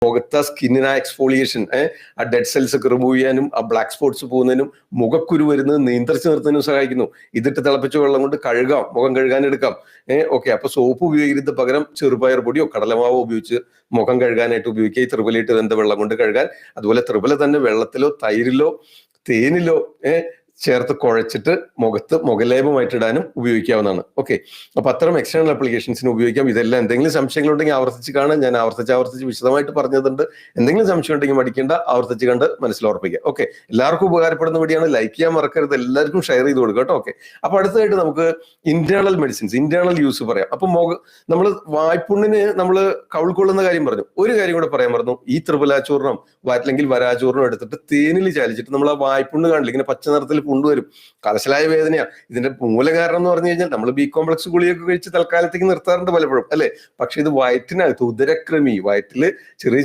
മുഖത്തെ സ്കിന്നിന് ആ എക്സ്ഫോളിയേഷൻ, ആ ഡെഡ് സെൽസ് ഒക്കെ റിമൂവ് ചെയ്യാനും ആ ബ്ലാക്ക് സ്പോട്ട്സ് പോകുന്നതിനും മുഖക്കുരു വരുന്നത് നിയന്ത്രിച്ച് നിർത്തുന്നതിനും സഹായിക്കുന്നു. ഇതിട്ട് തിളപ്പിച്ച വെള്ളം കൊണ്ട് കഴുകാം, മുഖം കഴുകാൻ എടുക്കാം. ഓക്കെ, അപ്പൊ സോപ്പ് ഉപയോഗിക്കുന്നത് പകരം ചെറുപയർ പൊടിയോ കടലമാവോ ഉപയോഗിച്ച് മുഖം കഴുകാനായിട്ട് ഉപയോഗിക്കുക. ഈ ത്രിപലിട്ട് വെന്ത വെള്ളം കൊണ്ട് കഴുകാൻ. അതുപോലെ ത്രിപല തന്നെ വെള്ളത്തിലോ തൈരിലോ തേനിലോ ചേർത്ത് കുഴച്ചിട്ട് മുഖത്ത് മുഖലേപമായിട്ട് ഇടാനും ഉപയോഗിക്കാവുന്നതാണ്. ഓക്കെ, അപ്പൊ അത്തരം എക്സ്റ്റേണൽ ആപ്ലിക്കേഷൻസിന് ഉപയോഗിക്കാം. ഇതെല്ലാം എന്തെങ്കിലും സംശയങ്ങളുണ്ടെങ്കിൽ ആവർത്തിച്ച് കാണാൻ ഞാൻ ആവർത്തിച്ച് വിശദമായിട്ട് പറഞ്ഞതുണ്ട്. എന്തെങ്കിലും സംശയം ഉണ്ടെങ്കിൽ മടിക്കേണ്ട, ആവർത്തിച്ച് കണ്ട് മനസ്സിലോർപ്പിക്കുക. ഓക്കെ, എല്ലാവർക്കും ഉപകാരപ്പെടുന്ന വീഡിയോയാണ്. ലൈക്ക് ചെയ്യാൻ മറക്കരുത്, എല്ലാവർക്കും ഷെയർ ചെയ്ത് കൊടുക്കുക കേട്ടോ. ഓക്കെ, അപ്പൊ അടുത്തതായിട്ട് നമുക്ക് ഇന്റേണൽ മെഡിസിൻസ്, ഇന്റേണൽ യൂസ് പറയാം. അപ്പൊ നമ്മൾ വായ്പുണ്ണിന് നമ്മൾ കവിൾക്കൊള്ളുന്ന കാര്യം പറഞ്ഞു. ഒരു കാര്യം കൂടെ പറയാൻ പറഞ്ഞു. ഈ ത്രിപലാചൂർണം അല്ലെങ്കിൽ വരാചൂർണം എടുത്തിട്ട് തേനിൽ ചാലിച്ചിട്ട് നമ്മൾ ആ വായ്പുണ്ണ് കാണില്ല, ഇങ്ങനെ പച്ച നിറത്തിൽ കൊണ്ടുവരും. കലശലായ വേദനയാ. ഇതിന്റെ മൂല കാരണം എന്ന് പറഞ്ഞു കഴിഞ്ഞാൽ നമ്മൾ ബി കോംപ്ലക്സ് ഗുളിയൊക്കെ കഴിച്ച് തൽക്കാലത്തേക്ക് നിർത്താറുണ്ട് പലപ്പോഴും, അല്ലെ? പക്ഷെ ഇത് വയറ്റിനകത്ത് ഉദരക്രമി, വയറ്റില് ചെറിയ